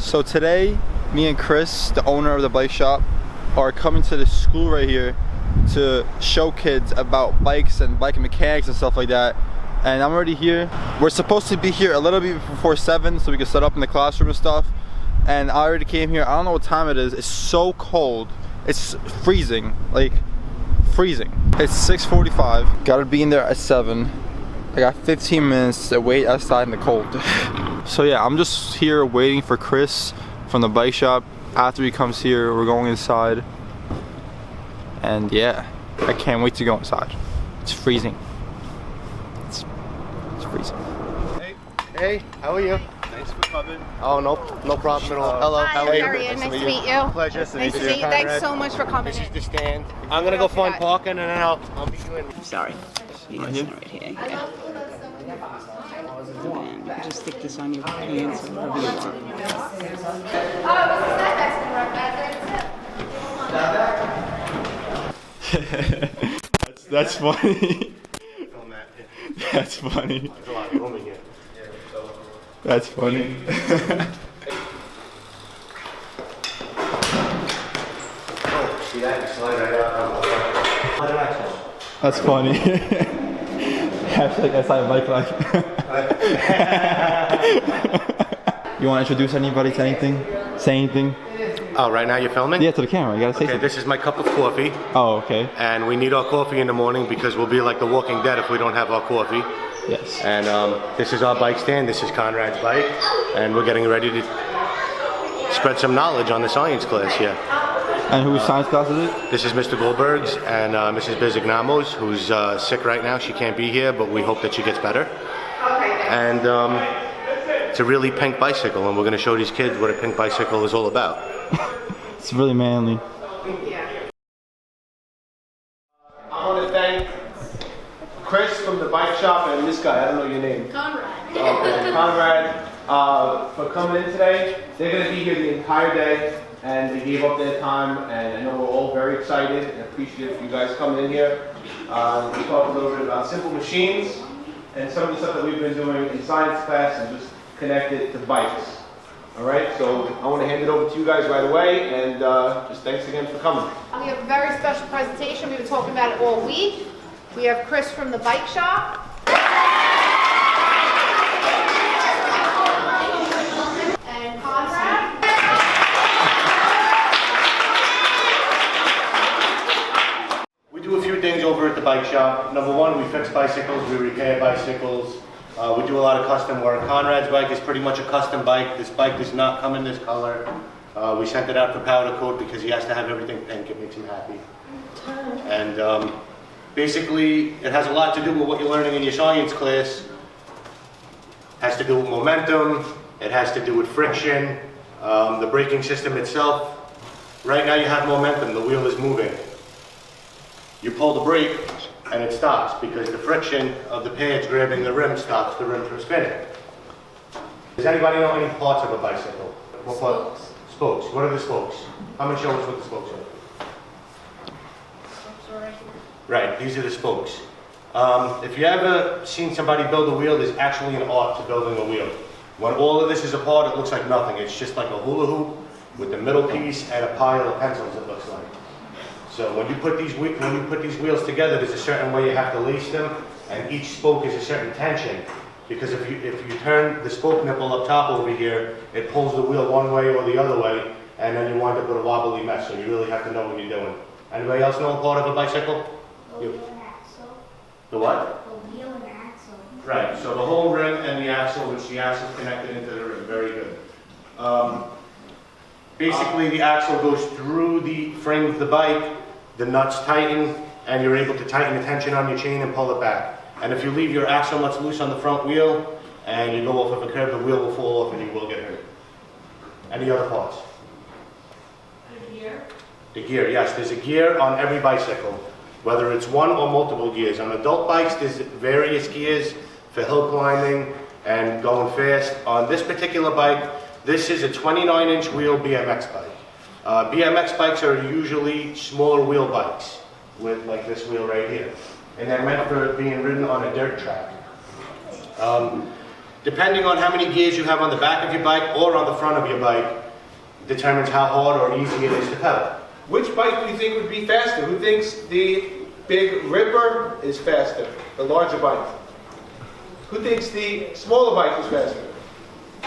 So today, me and Chris, the owner of the bike shop, are coming to this school right here to show kids about bikes and bike mechanics and stuff like that. And I'm already here. We're supposed to be here a little bit before 7 so we can set up in the classroom and stuff. And I already came here. I don't know what time it is. It's so cold. It's freezing, like freezing. It's 6:45. Gotta be in there at 7. I got 15 minutes to wait outside in the cold. So yeah, I'm just here waiting for Chris from the bike shop. After he comes here, we're going inside. And yeah, I can't wait to go inside. It's freezing. It's freezing. Hey, how are you? Thanks for coming. Oh, no problem at all. Hello, Hi, how are you? Nice to meet you. Pleasure. Nice to meet you. Thanks so much for coming. This is the stand. I'm gonna go find parking and then I'll meet you in. Sorry. You right here. Yeah. And you can just stick this on your pants or whatever you want. That's funny. That's funny. There's a lot of room in here. That's funny. Oh, see that? You slide right out. That's funny. Hashtag SI bike life. You want to introduce anybody to anything? Say anything? Oh, right now you're filming? Yeah, to the camera. You gotta say Okay, something. this is my cup of coffee. Oh, okay. And we need our coffee in the morning because we'll be like the Walking Dead if we don't have our coffee. Yes. And this is our bike stand. This is Konrad's bike. And we're getting ready to spread some knowledge on the science class here. And whose science class is it? This is Mr. Goldberg's and Mrs. Bizignamos, who's sick right now. She can't be here, but we hope that she gets better. And it's a really pink bicycle, and we're going to show these kids what a pink bicycle is all about. It's really manly. I want to thank Chris from the bike shop and this guy, I don't know your name. Konrad. Okay, Konrad, for coming in today. They're going to be here the entire day, and they gave up their time, and I know we're all very excited and appreciative for you guys coming in here. We talked a little bit about simple machines and some of the stuff that we've been doing in science class and just connect it to bikes. All right, so I want to hand it over to you guys right away, and just thanks again for coming. We have a very special presentation. We've been talking about it all week. We have Chris from the bike shop. And Konrad. We do a few things over at the bike shop. Number one, we fix bicycles, we repair bicycles. We do a lot of custom work. Konrad's bike is pretty much a custom bike. This bike does not come in this color. We sent it out for powder coat because he has to have everything pink. It makes him happy. And basically, it has a lot to do with what you're learning in your science class. It has to do with momentum. It has to do with friction. The braking system itself. Right now you have momentum. The wheel is moving. You pull the brake and it stops because the friction of the pads grabbing the rim stops the rim from spinning. Does anybody know any parts of a bicycle? What part? Spokes. What are the spokes? Come and show us what the spokes are. Spokes are right here. Right, these are the spokes. If you ever seen somebody build a wheel, there's actually an art to building a wheel. When all of this is apart, it looks like nothing. It's just like a hula hoop with the middle piece and a pile of pencils, it looks like. So when you put these wheels together, there's a certain way you have to lace them, and each spoke is a certain tension. Because if you turn the spoke nipple up top over here, it pulls the wheel one way or the other way, and then you wind up with a wobbly mess. So you really have to know what you're doing. Anybody else know a part of a bicycle? The wheel and axle. The what? The wheel and axle. Right. So the whole rim and the axle, which the axle is connected into the rim. Very good. Basically, the axle goes through the frame of the bike, the nuts tighten, and you're able to tighten the tension on your chain and pull it back. And if you leave your axle nuts loose on the front wheel, and you go off of a curb, the wheel will fall off and you will get hurt. Any other parts? The gear. The gear, yes. There's a gear on every bicycle, whether it's one or multiple gears. On adult bikes, there's various gears for hill climbing and going fast. On this particular bike, this is a 29-inch wheel BMX bike. BMX bikes are usually smaller wheel bikes with like this wheel right here. And they're meant for being ridden on a dirt track. Depending on how many gears you have on the back of your bike or on the front of your bike, determines how hard or easy it is to pedal. Which bike do you think would be faster? Who thinks the Big Ripper is faster, the larger bike? Who thinks the smaller bike is faster?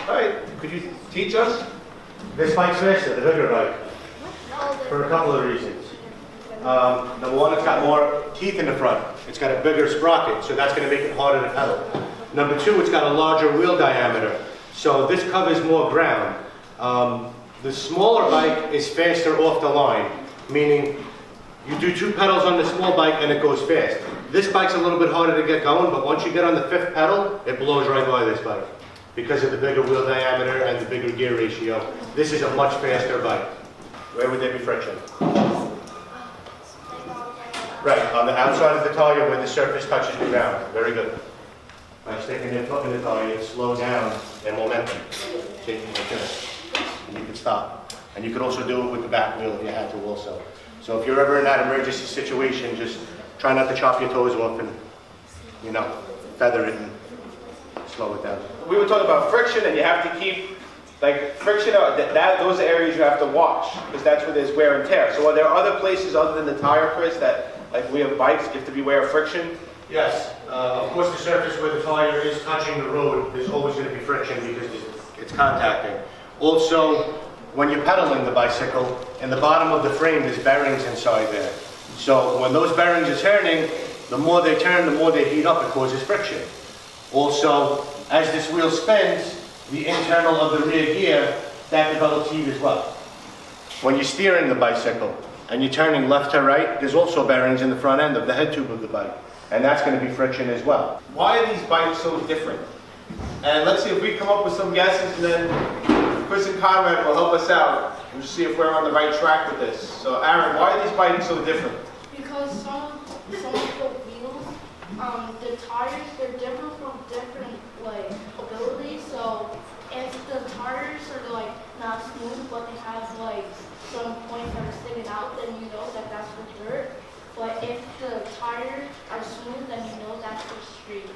All right, could you teach us? This bike's faster, the bigger bike, for a couple of reasons. Number one, it's got more teeth in the front. It's got a bigger sprocket, so that's going to make it harder to pedal. Number two, it's got a larger wheel diameter, so this covers more ground. The smaller bike is faster off the line, meaning you do 2 pedals on the small bike and it goes fast. This bike's a little bit harder to get going, but once you get on the 5th pedal, it blows right by this bike because of the bigger wheel diameter and the bigger gear ratio. This is a much faster bike. Where would there be friction? Right, on the outside of the tire where the surface touches the ground. Very good. By sticking your foot in the tire, it slows down in momentum. Shaking like this. And you can stop. And you could also do it with the back wheel if you had to also. So if you're ever in that emergency situation, just try not to chop your toes off and, you know, feather it and slow it down. We were talking about friction, and you have to keep, like, friction, those are areas you have to watch, because that's where there's wear and tear. So are there other places other than the tire, Chris, that, like we have bikes, you have to beware of friction? Yes. Of course, the surface where the tire is touching the road, there's always going to be friction because it's contacting. Also, when you're pedaling the bicycle, in the bottom of the frame, there's bearings inside there. So when those bearings are turning, the more they turn, the more they heat up, it causes friction. Also, as this wheel spins, the internal of the rear gear, that develops heat as well. When you're steering the bicycle and you're turning left to right, there's also bearings in the front end of the head tube of the bike. And that's going to be friction as well. Why are these bikes so different? And let's see if we come up with some guesses, and then Chris and Konrad will help us out and just see if we're on the right track with this. So Aaron, why are these bikes so different? Because some of the wheels, the tires, they're different from different abilities. So if the tires are like not smooth, but they have like some points that are sticking out, then you know that that's for dirt. But if the tires are smooth, then you know that's for street.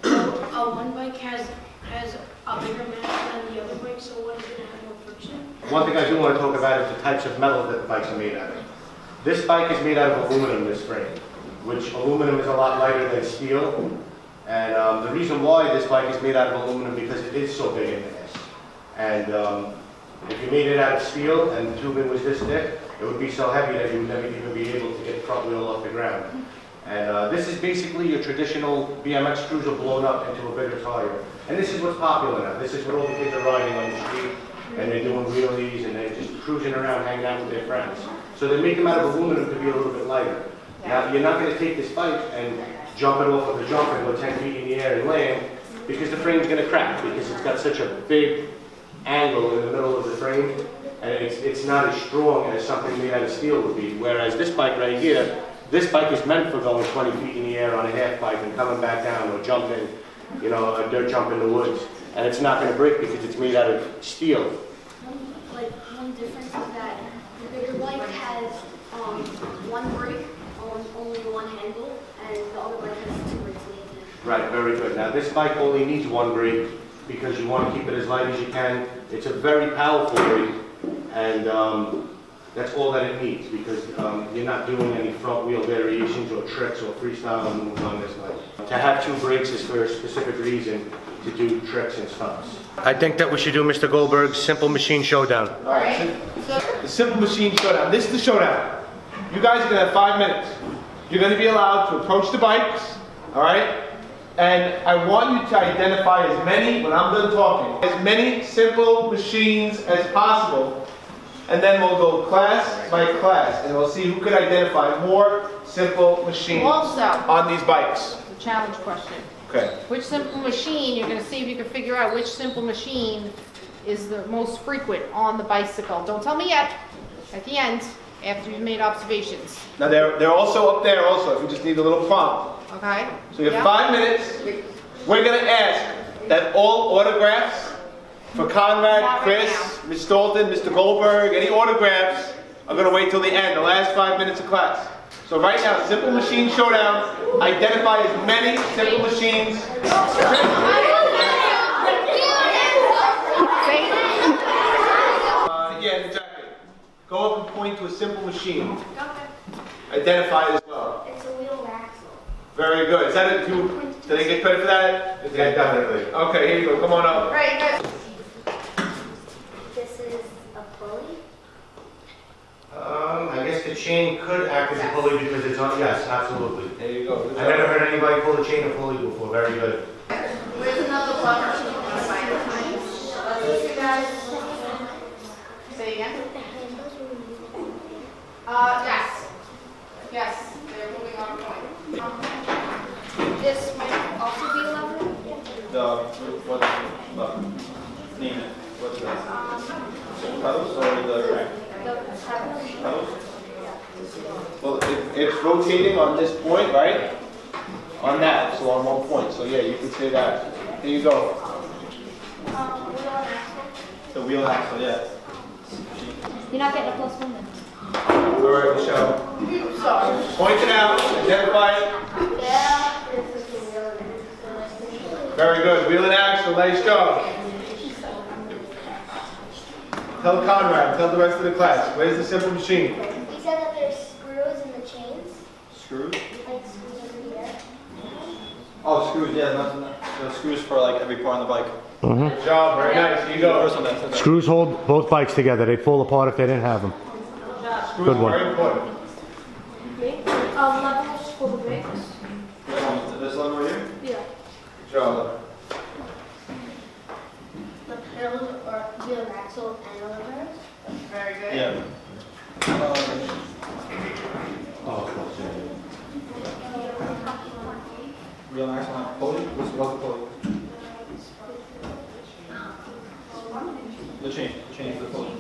So one bike has a bigger mass than the other bike, so what is going to have more friction? One thing I do want to talk about is the types of metal that the bikes are made out of. This bike is made out of aluminum, this frame, which aluminum is a lot lighter than steel. And the reason why this bike is made out of aluminum because it is so big and mass. And if you made it out of steel and the tubing was this thick, it would be so heavy that you would never even be able to get the front wheel off the ground. And this is basically your traditional BMX cruiser blown up into a bigger tire. And this is what's popular now. This is what all the kids are riding on the street, and they're doing wheelies, and they're just cruising around, hanging out with their friends. So they make them out of aluminum to be a little bit lighter. Now, you're not going to take this bike and jump it off of a jump and go 10 feet in the air and land, because the frame's going to crack, because it's got such a big angle in the middle of the frame, and it's not as strong as something made out of steel would be. Whereas this bike right here, this bike is meant for going 20 feet in the air on a half pipe and coming back down or jumping, you know, a dirt jump in the woods. And it's not going to break because it's made out of steel. One difference is that the bigger bike has one brake on only one handle, and the other bike has 2 brakes in it. Right, very good. Now this bike only needs one brake because you want to keep it as light as you can. It's a very powerful brake, and that's all that it needs, because you're not doing any front wheel variations or tricks or freestyle moves on this bike. To have 2 brakes is for a specific reason, to do tricks and stunts. I think that we should do Mr. Goldberg's Simple Machine Showdown. All right, the Simple Machine Showdown. This is the showdown. You guys are going to have 5 minutes. You're going to be allowed to approach the bikes, all right? And I want you to identify as many, when I'm done talking, as many simple machines as possible. And then we'll go class by class, and we'll see who could identify more simple machines Also, on these bikes. the challenge question. Okay. Which simple machine, you're gonna see if you can figure out which simple machine is the most frequent on the bicycle. Don't tell me yet, at the end, after you've made observations, Now they're also up there also, if you just need a little prompt. okay? So you have Yep. 5 minutes. We're gonna ask that all autographs for Konrad, Not right Chris, Ms. Dalton, Mr. Goldberg, any autographs are gonna wait till the end, the last 5 minutes of class. So right now, Simple Machine Showdown, identify as many simple machines. Go up and point to a simple machine. Okay. Identify it as well. It's a wheel axle. Very good. Is that it? Did they get credit for that? Yeah, definitely. Okay, here you go. Come on up. All right, guys. This is a pulley. I guess the chain could act as a pulley because it's on, yes, absolutely. There you go. I never heard anybody pull a chain or pulley before, very good. Where's another plumber? Say again? Yes. Yes, they're moving on point. This might also be a lever. Name it. What's that? Pedals or the crank? The Pedals? Well, it's rotating on this point, right? On that, so on one point. So yeah, you can say that. Here you go. wheel axle. The wheel axle, yeah. You're not getting a plus one then. All right, Michelle. Sorry. Point it out. Identify it. Yeah, this is the wheel axle. Very good. Wheel and axle. Nice job. Tell Konrad. Tell the rest of the class. Where's the simple machine? He said that there's screws in the chains. Screws? Like screws over here. Oh, screws, yeah. The screws for like every part on the bike. Good job. Very nice. Here you go. First one that said that. Screws hold both bikes together. They'd fall apart if they didn't have them. Screws Good one. are very important. Levers for the brakes. This lever right here? Yeah. Good job. The pedals are wheel axle and levers. Very good. Yeah. Wheel axle and pulley? What's the pulley? The chain. The chain is the pulley.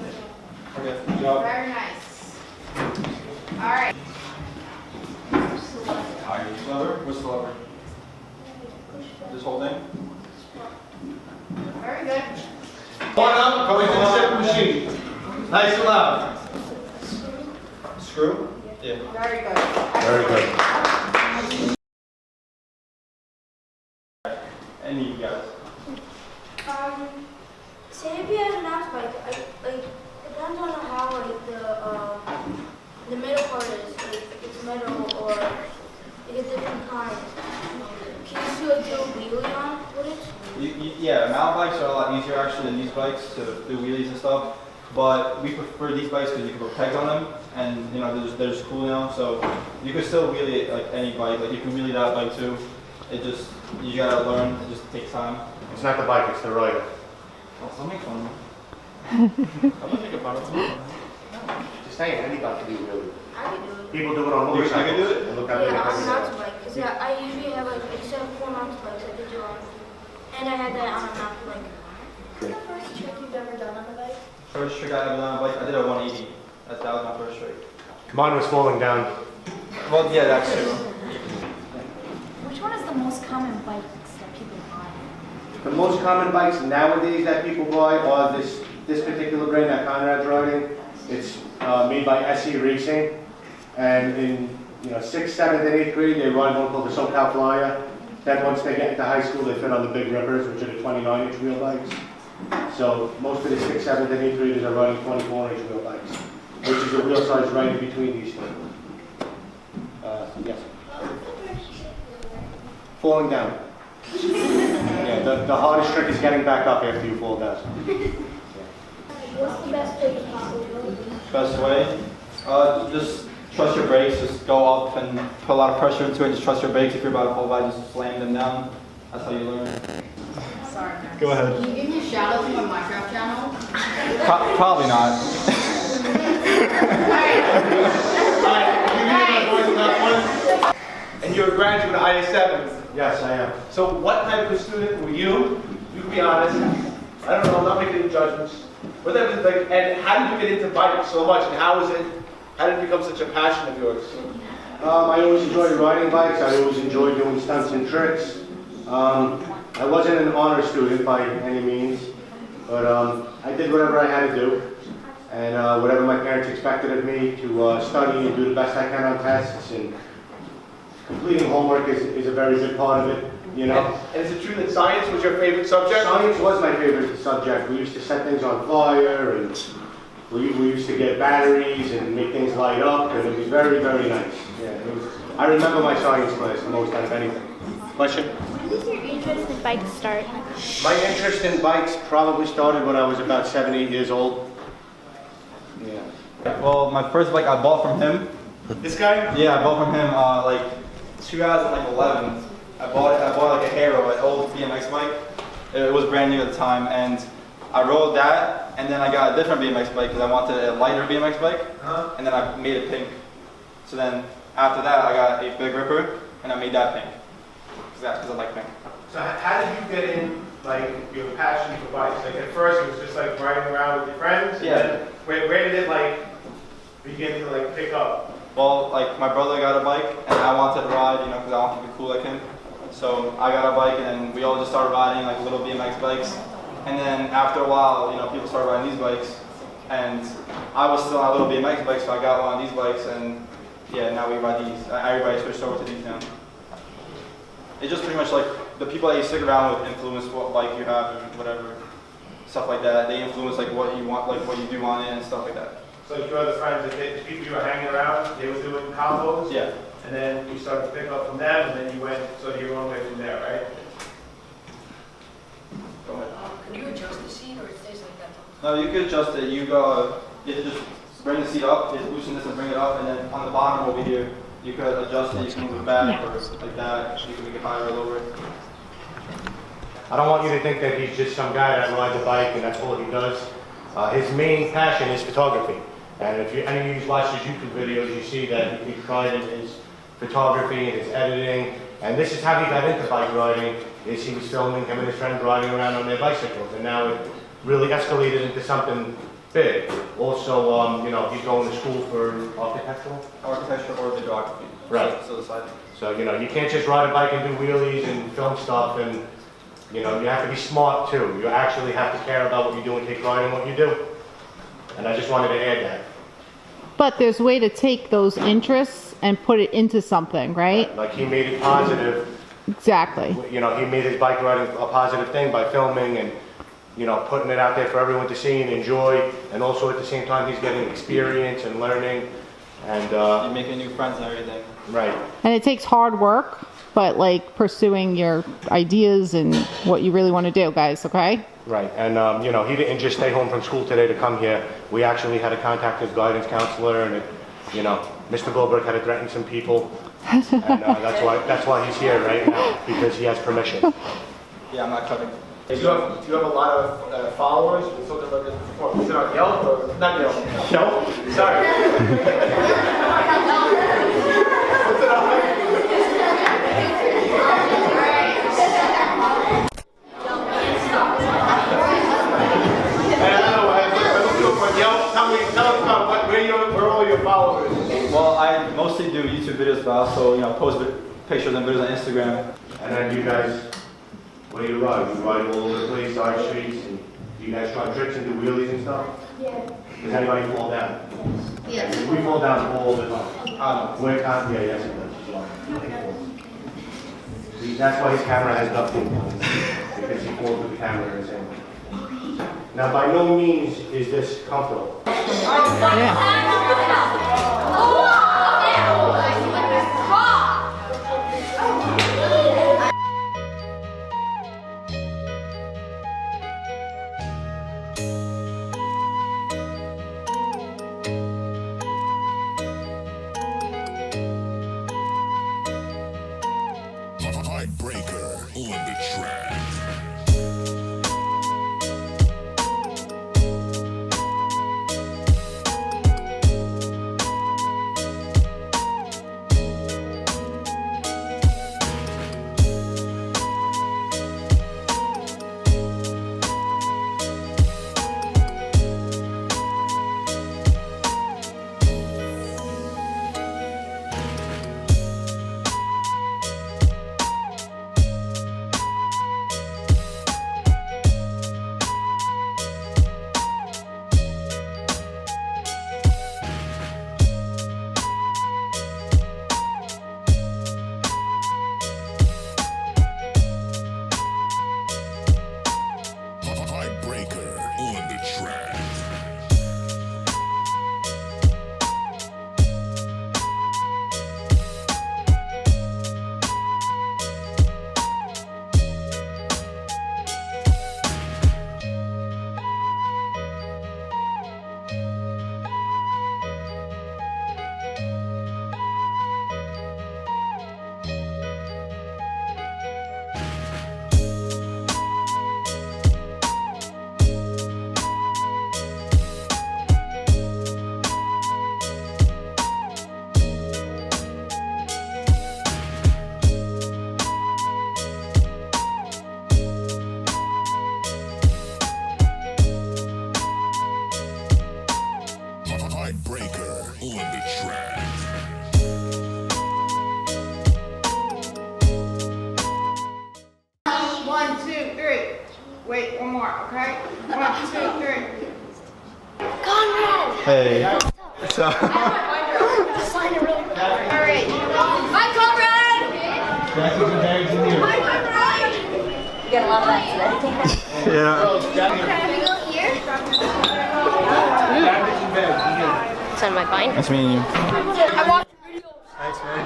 Okay. Good job. Very nice. All right. Lever? What's the lever? This whole thing? Very good. One up. Going to the simple machine. Nice and loud. Screw? Yeah. Very good. Very good. Any of you guys? Say if you have an axe bike, depends on how the middle part is, like if it's metal or like a different kind. Can you do a wheelie on it? Yeah, mountain bikes are a lot easier actually than these bikes to do wheelies and stuff. But we prefer these bikes because you can put pegs on them, and you know they're cool now. So you can still wheelie it like any bike. Like you can wheelie that bike too. It just you gotta learn. It just takes time. It's not the bike, it's the rider. Oh, so make fun. I'm gonna think about it. Just saying, anybody can do really. I can do it. People do it on You can motorcycles. do it? And look Yeah, how many on a bikes mountain bike, because I usually have like, I used to have 4 mountain bikes I could do on. And I had that on a mountain bike. What's the first trick you've ever done on a bike? First trick I ever done on a bike, I did a 180. That was my first trick. Mine was falling down. Well, yeah, that's true. Which one is the most common bikes that people buy? The most common bikes nowadays that people buy are this particular brand that Konrad's riding. It's made by SE Racing, and in 6th, 7th, and 8th grade they ride one called the SoCal Flyer. Then once they get into high school, they fit on the big rippers, which are the 29-inch wheel bikes. So most of the 6th, 7th, and 8th graders are riding 24-inch wheel bikes, which is a wheel size right in between these two. Yes. Falling down. Yeah, the hardest trick is getting back up after you fall down. What's the best way to possible? Best way? Just trust your brakes. Just go up and put a lot of pressure into it. Just trust your brakes. If you're about to fall by, just slam them down. That's how you learn. Sorry, man. Go ahead. Can you give me a shout out to my Minecraft channel? Probably not. And you're a graduate of IS.7. Yes, I am. So what type of student were you? You can be honest. I don't know, I'm not making any judgments. What type of, like, and how did you get into bikes so much, and how did it become such a passion of yours? I always enjoyed riding bikes. I always enjoyed doing stunts and tricks. I wasn't an honor student by any means, but I did whatever I had to do, and whatever my parents expected of me to study and do the best I can on tests. And completing homework is a very good part of it, you know. And is it true that science was your favorite subject? Science was my favorite subject. We used to set things on fire, and we used to get batteries and make things light up, and it was very, very nice. Yeah, it was, I remember my science class the most out of anything. Question? When did your interest in bikes start? My interest in bikes probably started when I was about 7, 8 years old. Yeah. Well, my first bike I bought from him. This guy? Yeah, I bought from him like 2011. I bought like a Hero, an old BMX bike. It was brand new at the time, and I rode that, and then I got a different BMX bike because I wanted a lighter BMX bike, and then I made it pink. So then after that, I got a Big Ripper, and I made that pink. Because I like pink. So how did you get in, like, your passion for bikes? Like, at first it was just like riding around with your friends? Yeah. And then where did it, like, begin to, like, pick up? Well, like my brother got a bike, and I wanted to ride, you know, because I wanted to be cool like him. So I got a bike, and then we all just started riding like little BMX bikes. And then after a while, you know, people started riding these bikes, and I was still on a little BMX bike, so I got one of these bikes, and yeah, now we ride these. Everybody switched over to these now. It's just pretty much like the people that you stick around with influence what bike you have and whatever, stuff like that. They influence like what you want, like what you do on it and stuff like that. So your other friends, the people you were hanging around, they were doing combos? Yeah. And then you started to pick up from them, and then you went sort of your own way from there, right? Go ahead. Can you adjust the seat or it stays like that? No, you could adjust it. You just bring the seat up, you loosen this and bring it up, and then on the bottom over here, you could adjust it. You can move it back or like that. You can make it higher or lower. I don't want you to think that he's just some guy that rides a bike and that's all he does. His main passion is photography. And if any of you watch his YouTube videos, you see that he tried in his photography and his editing. And this is how he got into bike riding, is he was filming him and his friends riding around on their bicycles. And now it really escalated into something big. Also, you know, he's going to school for architecture or videography. Right. So decided. So, you know, you can't just ride a bike and do wheelies and film stuff, and, you know, you have to be smart too. You actually have to care about what you do and take pride in what you do. And I just wanted to add that. But there's a way to take those interests and put it into something, right? Like he made it positive. Exactly. You know, he made his bike riding a positive thing by filming and, you know, putting it out there for everyone to see and enjoy. And also at the same time, he's getting experience and learning. And you're making new friends and everything. Right. And it takes hard work, but like pursuing your ideas and what you really want to do, guys, okay? Right. And, you know, he didn't just stay home from school today to come here. We actually had to contact his guidance counselor, and, you know, Mr. Goldberg had to threaten some people. And that's why he's here right now, because he has permission. Yeah, I'm not cutting. Do you have a lot of followers? We talked about this before. Is it on Yelp or not Yelp? Yelp? Sorry. What's it on? Where are all your followers? Well, I mostly do YouTube videos, but I also, you know, post pictures and videos on Instagram. And then you guys, what do you ride? You ride all over the place, side streets, and do you guys try tricks and do wheelies and stuff? Yeah. Does anybody fall down? Yes. We fall down all the time. We're yeah, yes it does. See, that's why his camera has ducting, because he falls with the camera in his hand. Now, by no means is this comfortable. Breaker on the track. Heartbreaker on the track. 1, 2, 3. Wait, one more, okay? 1, 2, 3. Konrad! Hey. So, Sign it really quick. All right. Hi, Konrad! That's what the bags in here. Hi, Konrad! You got a lot of that today. yeah. Can we go here? Sign my bind. Nice meeting you. I watched Thanks, man.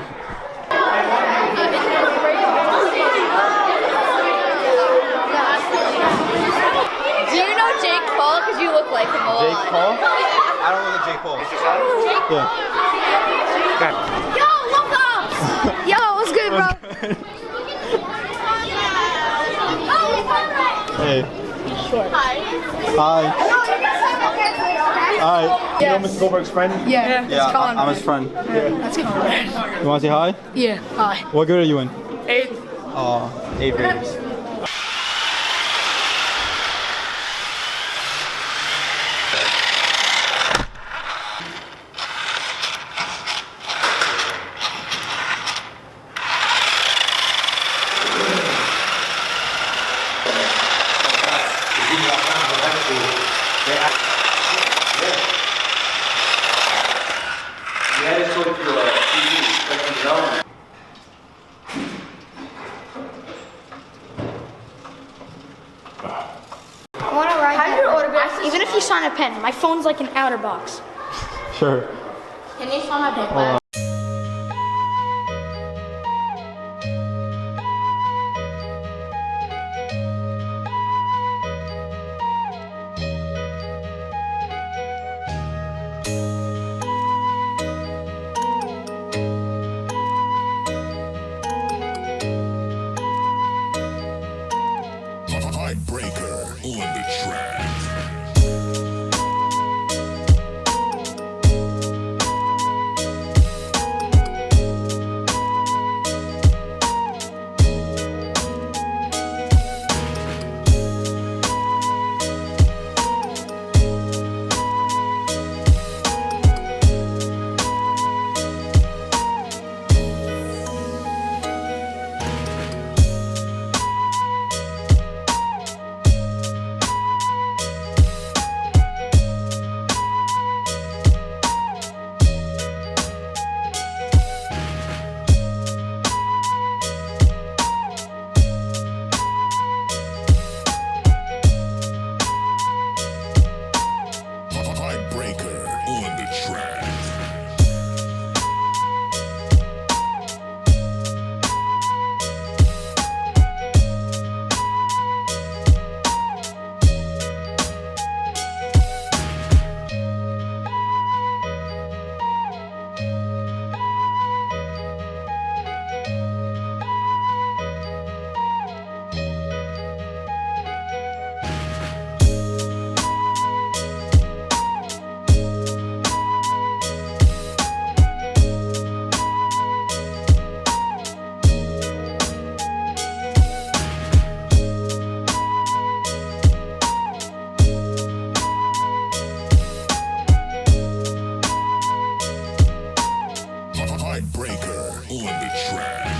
Do you know Jake Paul? Because you look like him a lot. Jake Paul? I don't know the Jake Paul. Yeah. Yo, look up! Yo, what's good, bro? Oh, Konrad! Hey. Hi. Hi. No, you're gonna sign my pants later, okay? Hi. You know Mr. Goldberg's friend? Yeah. Yeah, I'm his friend. That's Konrad. You want to say hi? Yeah. Hi. What grade are you in? 8th. Oh, 8th grade. I want to write your autograph. Even if you sign a pen, my phone's like an outer box. Sure. Can you sign my pen? Heartbreaker on the track. Heartbreaker on the track. Heartbreaker on the track.